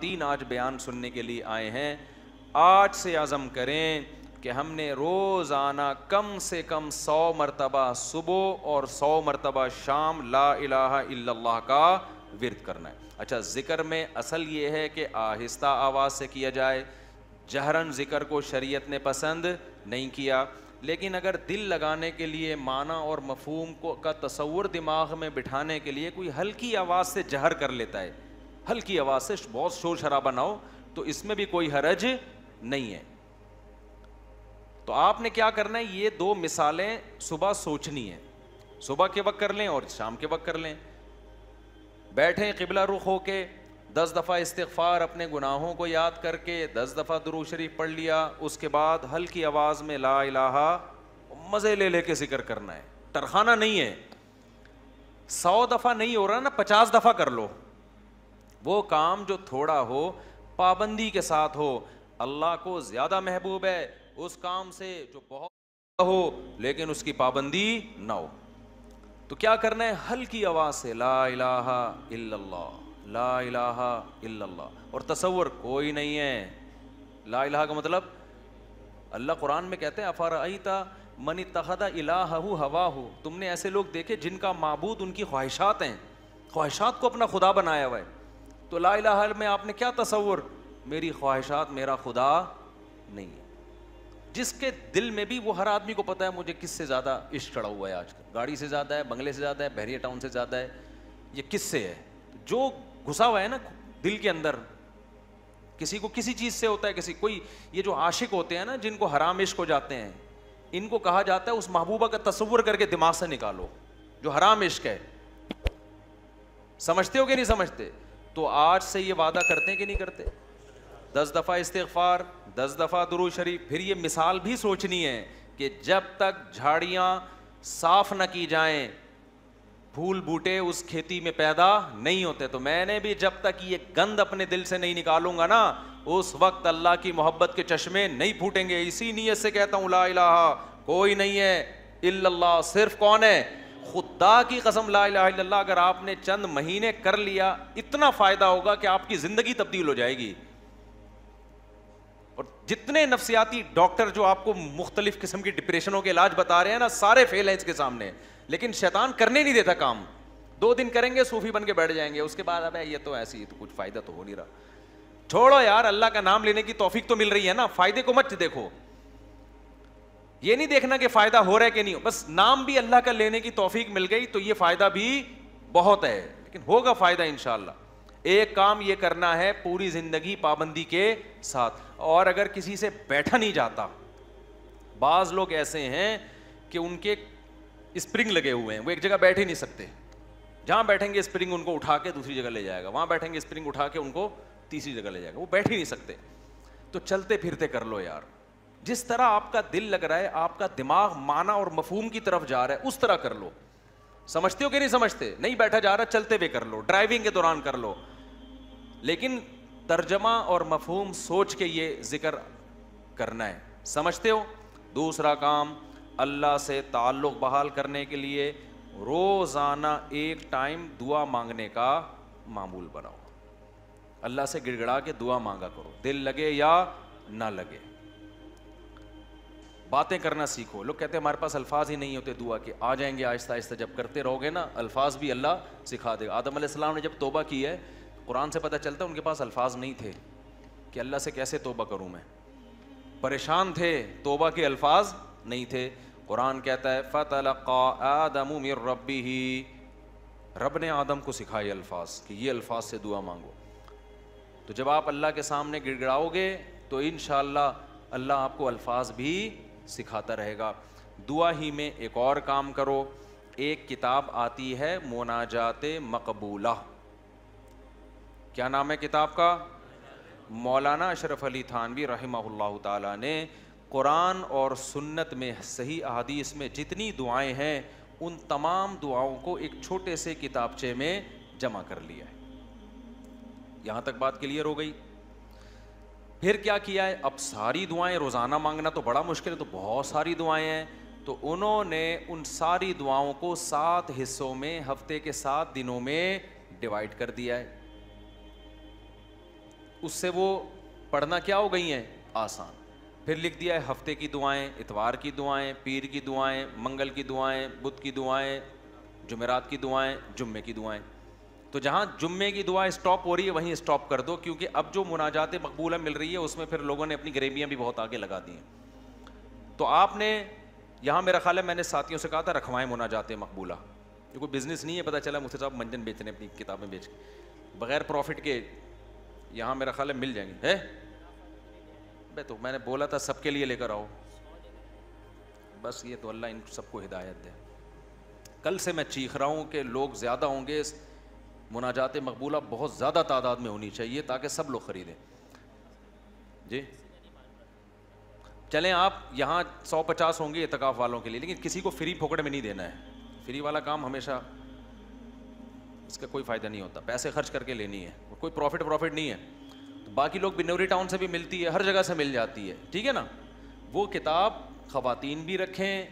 تین آج بیان سننے کے لیے آئے ہیں. آج سے عزم کریں کہ ہم نے روزانہ کم سے کم 100 مرتبہ صبح اور 100 مرتبہ شام لا الہ الا اللہ کا ورد کرنا ہے. اچھا، ذکر میں اصل یہ ہے کہ آہستہ آواز سے کیا جائے. جہرن ذکر کو شریعت نے پسند نہیں کیا، لیکن اگر دل لگانے کے لیے معنی اور مفہوم کو کا تصور دماغ میں بٹھانے کے لیے کوئی ہلکی آواز سے جہر کر لیتا ہے، ہلکی آواز سے، بہت شور شرابہ نہ ہو، تو اس میں بھی کوئی حرج نہیں ہے. تو آپ نے کیا کرنا ہے، یہ دو مثالیں صبح سوچنی ہیں. صبح کے وقت کر لیں اور شام کے وقت کر لیں. بیٹھیں قبلہ رخ ہو کے، 10 دفعہ استغفار اپنے گناہوں کو یاد کر کے، 10 دفعہ درود شریف پڑھ لیا. اس کے بعد ہلکی آواز میں لا الہ، مزے لے لے کے ذکر کرنا ہے، ٹرخانا نہیں ہے. 100 دفعہ نہیں ہو رہا نا، 50 دفعہ کر لو. وہ کام جو تھوڑا ہو پابندی کے ساتھ ہو، اللہ کو زیادہ محبوب ہے اس کام سے جو بہت ہو لیکن اس کی پابندی نہ ہو. تو کیا کرنا ہے، ہلکی آواز سے لا الہ الا اللہ، لا الہ الا اللہ. اور تصور کوئی نہیں ہے. لا الہ کا مطلب، اللہ قرآن میں کہتے ہیں افرأیت من اتخذ الہہ ہواہ، تم نے ایسے لوگ دیکھے جن کا معبود ان کی خواہشات ہیں، خواہشات کو اپنا خدا بنایا ہوا ہے. تو لا الہ میں آپ نے کیا تصور، میری خواہشات میرا خدا نہیں ہے. جس کے دل میں بھی، وہ ہر آدمی کو پتا ہے مجھے کس سے زیادہ عشق چڑھا ہوا ہے آج کل، گاڑی سے زیادہ ہے، بنگلے سے زیادہ ہے، بحریہ ٹاؤن سے زیادہ ہے، یہ کس سے ہے. جو گھسا ہوا ہے نا دل کے اندر، کسی کو کسی چیز سے ہوتا ہے، کسی کوئی، یہ جو عاشق ہوتے ہیں نا جن کو حرام عشق ہو جاتے ہیں، ان کو کہا جاتا ہے اس محبوبہ کا تصور کر کے دماغ سے نکالو جو حرام عشق ہے. سمجھتے ہو کہ نہیں سمجھتے؟ تو آج سے یہ وعدہ کرتے ہیں کہ نہیں کرتے، 10 دفعہ استغفار، 10 دفعہ درود شریف. پھر یہ مثال بھی سوچنی ہے کہ جب تک جھاڑیاں صاف نہ کی جائیں، پھول بوٹے اس کھیتی میں پیدا نہیں ہوتے. تو میں نے بھی جب تک یہ گند اپنے دل سے نہیں نکالوں گا نا، اس وقت اللہ کی محبت کے چشمے نہیں پھوٹیں گے. اسی نیت سے کہتا ہوں لا الہ، کوئی نہیں ہے الا اللہ. صرف کون ہے؟ خدا کی قسم لا الہ الا اللہ اگر آپ نے چند مہینے کر لیا، اتنا فائدہ ہوگا کہ آپ کی زندگی تبدیل ہو جائے گی. اور جتنے نفسیاتی ڈاکٹر جو آپ کو مختلف قسم کی ڈپریشنوں کے علاج بتا رہے ہیں نا، سارے فیل ہیں اس کے سامنے. لیکن شیطان کرنے نہیں دیتا کام. 2 دن کریں گے صوفی بن کے بیٹھ جائیں گے، اس کے بعد اب یہ تو ایسی تو کچھ فائدہ تو ہو نہیں رہا. چھوڑو یار، اللہ کا نام لینے کی توفیق تو مل رہی ہے نا، فائدے کو مت دیکھو. یہ نہیں دیکھنا کہ فائدہ ہو رہا ہے کہ نہیں، بس نام بھی اللہ کا لینے کی توفیق مل گئی تو یہ فائدہ بھی بہت ہے، لیکن ہوگا فائدہ انشاءاللہ. ایک کام یہ کرنا ہے پوری زندگی پابندی کے ساتھ. اور اگر کسی سے بیٹھا نہیں جاتا، بعض لوگ ایسے ہیں کہ ان کے اسپرنگ لگے ہوئے ہیں، وہ ایک جگہ بیٹھ ہی نہیں سکتے. جہاں بیٹھیں گے اسپرنگ ان کو اٹھا کے دوسری جگہ لے جائے گا، وہاں بیٹھیں گے اسپرنگ اٹھا کے ان کو تیسری جگہ لے جائے گا، وہ بیٹھ ہی نہیں سکتے. تو چلتے پھرتے کر لو یار. جس طرح آپ کا دل لگ رہا ہے، آپ کا دماغ معنی اور مفہوم کی طرف جا رہا ہے، اس طرح کر لو. سمجھتے ہو کہ نہیں سمجھتے؟ نہیں بیٹھا جا رہا، چلتے ہوئے کر لو، ڈرائیونگ کے دوران کر لو، لیکن ترجمہ اور مفہوم سوچ کے یہ ذکر کرنا ہے. سمجھتے ہو؟ دوسرا کام، اللہ سے تعلق بحال کرنے کے لیے روزانہ ایک ٹائم دعا مانگنے کا معمول بناؤ. اللہ سے گڑ گڑا کے دعا مانگا کرو، دل لگے یا نہ لگے. باتیں کرنا سیکھو. لوگ کہتے ہیں ہمارے پاس الفاظ ہی نہیں ہوتے دعا کے. آ جائیں گے آہستہ آہستہ، جب کرتے رہو گے نا الفاظ بھی اللہ سکھا دے گا. آدم علیہ السلام نے جب توبہ کی ہے، قرآن سے پتہ چلتا ہے ان کے پاس الفاظ نہیں تھے کہ اللہ سے کیسے توبہ کروں. میں پریشان تھے، توبہ کے الفاظ نہیں تھے. قرآن کہتا ہے فَتَلَقَّىٰ آدَمُ مِن رَبِّهِ، رب نے آدم کو سکھائے الفاظ کہ یہ الفاظ سے دعا مانگو. تو جب آپ اللہ کے سامنے گڑ گڑاؤ گے تو انشاءاللہ اللہ آپ کو الفاظ بھی سکھاتا رہے گا. دعا ہی میں ایک اور کام کرو. ایک کتاب آتی ہے مناجات مقبولہ. کیا نام ہے کتاب کا؟ مولانا اشرف علی تھانوی رحمہ اللہ تعالیٰ نے قرآن اور سنت میں صحیح احادیث میں جتنی دعائیں ہیں ان تمام دعاؤں کو ایک چھوٹے سے کتابچے میں جمع کر لیا ہے. یہاں تک بات کلیئر ہو گئی؟ پھر کیا کیا ہے؟ اب ساری دعائیں روزانہ مانگنا تو بڑا مشکل ہے، تو بہت ساری دعائیں ہیں. تو انہوں نے ان ساری دعاؤں کو 7 حصوں میں ہفتے کے 7 دنوں میں ڈیوائیڈ کر دیا ہے. اس سے وہ پڑھنا کیا ہو گئی ہیں؟ آسان. پھر لکھ دیا ہے ہفتے کی دعائیں، اتوار کی دعائیں، پیر کی دعائیں، منگل کی دعائیں، بدھ کی دعائیں، جمعرات کی دعائیں، جمعے کی دعائیں. تو جہاں جمعے کی دعا اسٹاپ ہو رہی ہے وہیں اسٹاپ کر دو، کیونکہ اب جو مناجات مقبولہ مل رہی ہے اس میں پھر لوگوں نے اپنی غریبیاں بھی بہت آگے لگا دی ہیں. تو آپ نے یہاں میرا خیال ہے میں نے ساتھیوں سے کہا تھا رکھوائیں مناجات مقبولہ. یہ کوئی بزنس نہیں ہے، پتہ چلا مفتی صاحب منجن بیچ رہے ہیں اپنی کتابیں بیچ کے بغیر پروفٹ کے. یہاں میرا خیال ہے مل جائیں گے. بھائی تو میں نے بولا تھا سب کے لیے لے کر آؤ. بس یہ تو اللہ ان سب کو ہدایت دے. کل سے میں چیخ رہا ہوں کہ لوگ زیادہ ہوں گے، مناجات مقبولہ بہت زیادہ تعداد میں ہونی چاہیے تاکہ سب لوگ خریدیں. جی چلیں آپ یہاں 150 ہوں گے اعتکاف والوں کے لیے، لیکن کسی کو فری پھوکٹ میں نہیں دینا ہے. فری والا کام ہمیشہ اس کا کوئی فائدہ نہیں ہوتا، پیسے خرچ کر کے لینی ہے، کوئی پروفٹ نہیں ہے. تو باقی لوگ بنوری ٹاؤن سے بھی ملتی ہے، ہر جگہ سے مل جاتی ہے، ٹھیک ہے نا. وہ کتاب خواتین بھی رکھیں،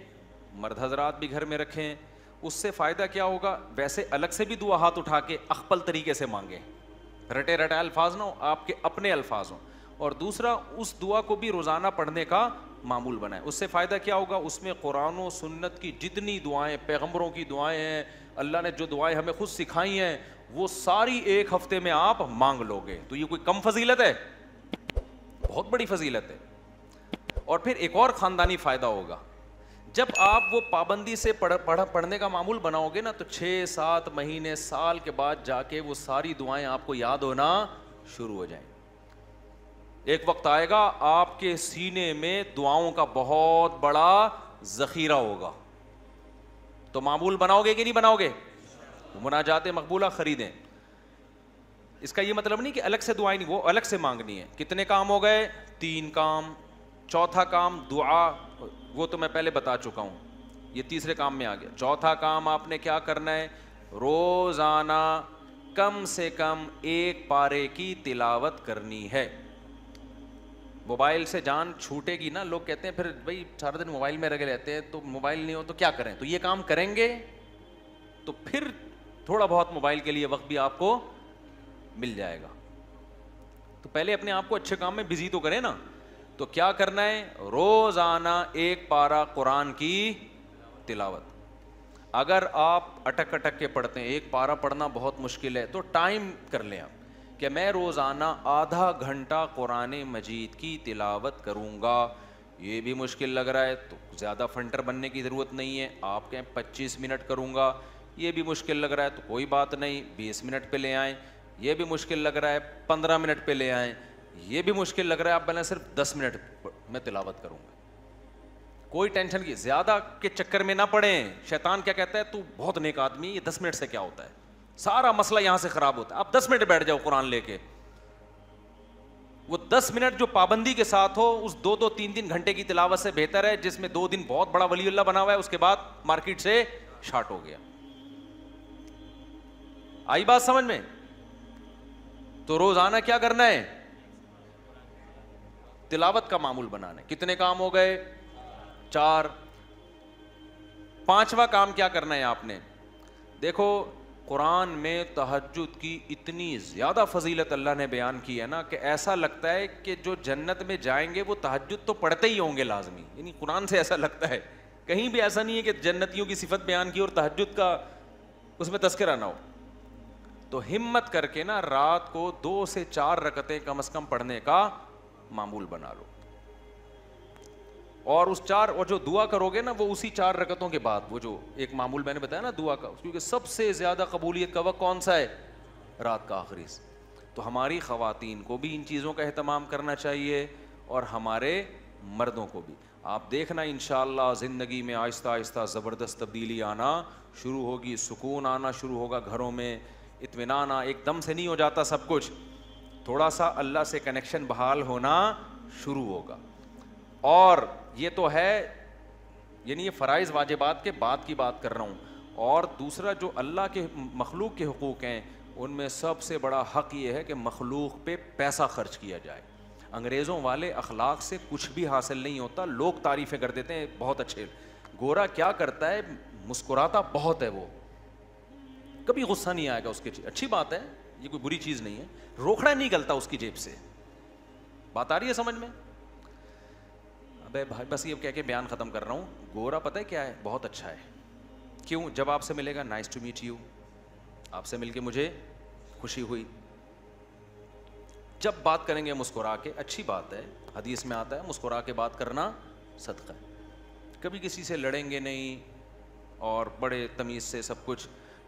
مرد حضرات بھی گھر میں رکھیں. اس سے فائدہ کیا ہوگا؟ ویسے الگ سے بھی دعا ہاتھ اٹھا کے اخپل طریقے سے مانگیں، رٹے رٹائے الفاظ نہ ہو، آپ کے اپنے الفاظ ہوں. اور دوسرا اس دعا کو بھی روزانہ پڑھنے کا معمول بنائیں. اس سے فائدہ کیا ہوگا؟ اس میں قرآن و سنت کی جتنی دعائیں، پیغمبروں کی دعائیں ہیں، اللہ نے جو دعائیں ہمیں خود سکھائی ہیں، وہ ساری ایک ہفتے میں آپ مانگ لو گے. تو یہ کوئی کم فضیلت ہے؟ بہت بڑی فضیلت ہے. اور پھر ایک اور خاندانی فائدہ ہوگا، جب آپ وہ پابندی سے پڑھنے کا معمول بناؤ گے نا، تو 6-7 مہینے سال کے بعد جا کے وہ ساری دعائیں آپ کو یاد ہونا شروع ہو جائیں. ایک وقت آئے گا آپ کے سینے میں دعاؤں کا بہت بڑا ذخیرہ ہوگا. تو معمول بناؤ گے کہ نہیں بناؤ گے؟ مناجات مقبولہ خریدیں. اس کا یہ مطلب نہیں کہ الگ سے دعائیں نہیں، وہ الگ سے مانگنی ہے. کتنے کام ہو گئے؟ 3 کام. چوتھا کام دعا، وہ تو میں پہلے بتا چکا ہوں، یہ تیسرے کام میں آ گیا. چوتھا کام آپ نے کیا کرنا ہے؟ روزانہ کم سے کم 1 پارے کی تلاوت کرنی ہے. موبائل سے جان چھوٹے گی نا، لوگ کہتے ہیں پھر بھائی سارا دن موبائل میں لگے رہتے ہیں، تو موبائل نہیں ہو تو کیا کریں؟ تو یہ کام کریں گے تو پھر تھوڑا بہت موبائل کے لیے وقت بھی آپ کو مل جائے گا. تو پہلے اپنے آپ کو اچھے کام میں بزی تو کریں نا. تو کیا کرنا ہے؟ روزانہ 1 پارہ قرآن کی تلاوت. اگر آپ اٹک کے پڑھتے ہیں، 1 پارہ پڑھنا بہت مشکل ہے، تو ٹائم کر لیں آپ کہ میں روزانہ آدھا گھنٹہ قرآن مجید کی تلاوت کروں گا. یہ بھی مشکل لگ رہا ہے تو زیادہ فنٹر بننے کی ضرورت نہیں ہے، آپ کہیں 25 منٹ کروں گا. یہ بھی مشکل لگ رہا ہے تو کوئی بات نہیں، 20 منٹ پہ لے آئیں. یہ بھی مشکل لگ رہا ہے 15 منٹ پہ لے آئیں. یہ بھی مشکل لگ رہا ہے آپ بولیں صرف 10 منٹ میں تلاوت کروں گا. کوئی ٹینشن کی زیادہ کے چکر میں نہ پڑیں. شیطان کیا کہتا ہے؟ تو بہت نیک آدمی، یہ 10 منٹ سے کیا ہوتا ہے؟ سارا مسئلہ یہاں سے خراب ہوتا ہے. آپ 10 منٹ بیٹھ جاؤ قرآن لے کے. وہ 10 منٹ جو پابندی کے ساتھ ہو، اس 2-3 گھنٹے کی تلاوت سے بہتر ہے جس میں 2 دن بہت بڑا ولی اللہ بنا ہوا ہے، اس کے بعد مارکیٹ سے شارٹ ہو گیا. آئی بات سمجھ میں؟ تو روزانہ کیا کرنا ہے؟ تلاوت کا معمول بنانا ہے. کتنے کام ہو گئے؟ 4. 5واں کام کیا کرنا ہے آپ نے؟ دیکھو قرآن میں تہجد کی اتنی زیادہ فضیلت اللہ نے بیان کی ہے نا کہ ایسا لگتا ہے کہ جو جنت میں جائیں گے وہ تہجد تو پڑھتے ہی ہوں گے لازمی. یعنی قرآن سے ایسا لگتا ہے، کہیں بھی ایسا نہیں ہے کہ جنتیوں کی صفت بیان کی اور تہجد کا اس میں تذکرہ نہ ہو. تو ہمت کر کے نا رات کو 2 سے 4 رکعتیں کم از کم پڑھنے کا معمول بنا لو. اور اس 4 اور جو دعا کرو گے نا وہ اسی 4 رکعتوں کے بعد، وہ جو ایک معمول میں نے بتایا نا دعا کا، کیونکہ سب سے زیادہ قبولیت کا وقت کون سا ہے؟ رات کا آخری. تو ہماری خواتین کو بھی ان چیزوں کا اہتمام کرنا چاہیے اور ہمارے مردوں کو بھی. آپ دیکھنا انشاءاللہ زندگی میں آہستہ آہستہ زبردست تبدیلی آنا شروع ہوگی، سکون آنا شروع ہوگا گھروں میں، اطمینان. ایک دم سے نہیں ہو جاتا سب کچھ، تھوڑا سا اللہ سے کنیکشن بحال ہونا شروع ہوگا. اور یہ تو ہے، یعنی یہ فرائض واجبات کے بعد کی بات کر رہا ہوں. اور دوسرا جو اللہ کے مخلوق کے حقوق ہیں، ان میں سب سے بڑا حق یہ ہے کہ مخلوق پہ پیسہ خرچ کیا جائے. انگریزوں والے اخلاق سے کچھ بھی حاصل نہیں ہوتا. لوگ تعریفیں کر دیتے ہیں بہت اچھے. گورا کیا کرتا ہے؟ مسکراتا بہت ہے، وہ کبھی غصہ نہیں آئے گا اس کے. اچھی بات ہے، یہ کوئی بری چیز نہیں ہے. روکھڑا نہیں نکلتا اس کی جیب سے. بات آ رہی ہے سمجھ میں؟ ابے بھائی بس یہ کہہ کے بیان ختم کر رہا ہوں. گورا پتہ ہے کیا ہے؟ بہت اچھا ہے. کیوں؟ جب آپ سے ملے گا نائس ٹو میٹ یو, آپ سے مل کے مجھے خوشی ہوئی. جب بات کریں گے مسکرا کے, اچھی بات ہے, حدیث میں آتا ہے مسکرا کے بات کرنا صدقہ ہے. کبھی کسی سے لڑیں گے نہیں اور بڑے تمیز سے سب کچھ.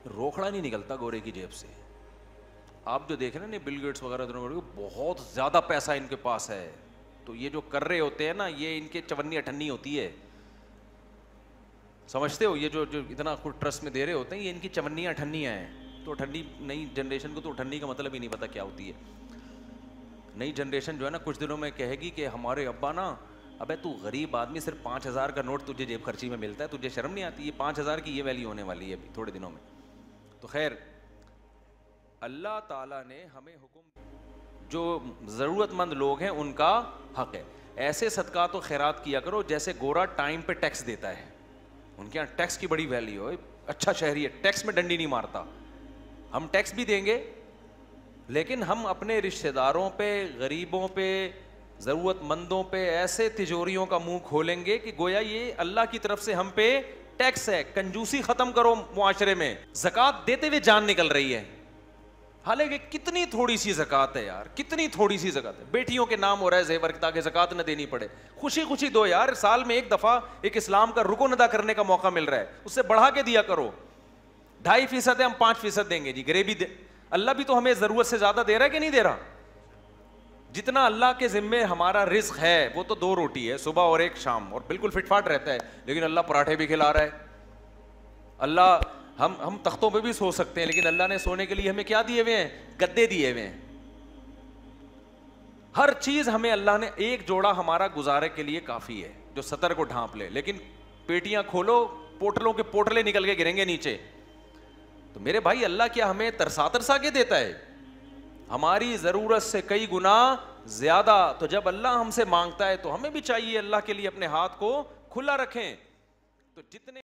روکھڑا نہیں نکلتا گورے کی جیب سے. آپ جو دیکھ رہے ہیں نا بل گیٹس وغیرہ بہت زیادہ پیسہ ان کے پاس ہے, تو یہ جو کر رہے ہوتے ہیں نا یہ ان کے چونی اٹھنی ہوتی ہے, سمجھتے ہو؟ یہ جو اتنا خود ٹرسٹ میں دے رہے ہوتے ہیں یہ ان کی چونیاں اٹھنیاں ہیں. تو اٹھنی نئی جنریشن کو تو اٹھنی کا مطلب ہی نہیں پتا کیا ہوتی ہے. نئی جنریشن جو ہے نا کچھ دنوں میں کہے گی کہ ہمارے ابا نا, ابے تو غریب آدمی, صرف 5,000 کا نوٹ تجھے جیب خرچی میں ملتا ہے, تجھے شرم نہیں آتی؟ یہ 5,000 کی یہ ویلیو ہونے والی ہے ابھی تھوڑے دنوں میں. تو خیر اللہ تعالیٰ نے ہمیں حکم, جو ضرورت مند لوگ ہیں ان کا حق ہے. ایسے صدقات و خیرات کیا کرو جیسے گورا ٹائم پہ ٹیکس دیتا ہے. ان کے یہاں ٹیکس کی بڑی ویلیو ہے, اچھا شہری ہے, ٹیکس میں ڈنڈی نہیں مارتا. ہم ٹیکس بھی دیں گے لیکن ہم اپنے رشتہ داروں پہ, غریبوں پہ, ضرورت مندوں پہ ایسے تجوریوں کا منہ کھولیں گے کہ گویا یہ اللہ کی طرف سے ہم پہ ٹیکس ہے. کنجوسی ختم کرو معاشرے میں. زکوٰۃ دیتے ہوئے جان نکل رہی ہے, حالانکہ کتنی تھوڑی سی زکوٰۃ ہے یار, کتنی تھوڑی سی زکوٰۃ ہے. بیٹیوں کے نام ہو رہا ہے زیور تاکہ زکوٰۃ نہ دینی پڑے. خوشی خوشی دو یار, سال میں ایک دفعہ ایک اسلام کا رکن ادا کرنے کا موقع مل رہا ہے, اس سے بڑھا کے دیا کرو. 2.5% ہے, ہم 5% دیں گے جی. غریبی اللہ بھی تو ہمیں ضرورت سے زیادہ دے رہا ہے کہ نہیں دے رہا؟ جتنا اللہ کے ذمے ہمارا رزق ہے وہ تو 2 روٹی ہے, صبح اور ایک شام, اور بالکل فٹ فاٹ رہتا ہے. لیکن اللہ پراٹھے بھی کھلا رہا ہے. اللہ ہم تختوں پہ بھی سو سکتے ہیں, لیکن اللہ نے سونے کے لیے ہمیں کیا دیے ہوئے ہیں؟ گدے دیے ہوئے ہیں. ہر چیز ہمیں اللہ نے, ایک جوڑا ہمارا گزارے کے لیے کافی ہے جو سطر کو ڈھانپ لے, لیکن پیٹیاں کھولو پوٹلوں کے پوٹلے نکل کے گریں گے نیچے. تو میرے بھائی اللہ کیا ہمیں ترسا ترسا کے دیتا ہے؟ ہماری ضرورت سے کئی گنا زیادہ. تو جب اللہ ہم سے مانگتا ہے تو ہمیں بھی چاہیے اللہ کے لیے اپنے ہاتھ کو کھلا رکھیں. تو جتنے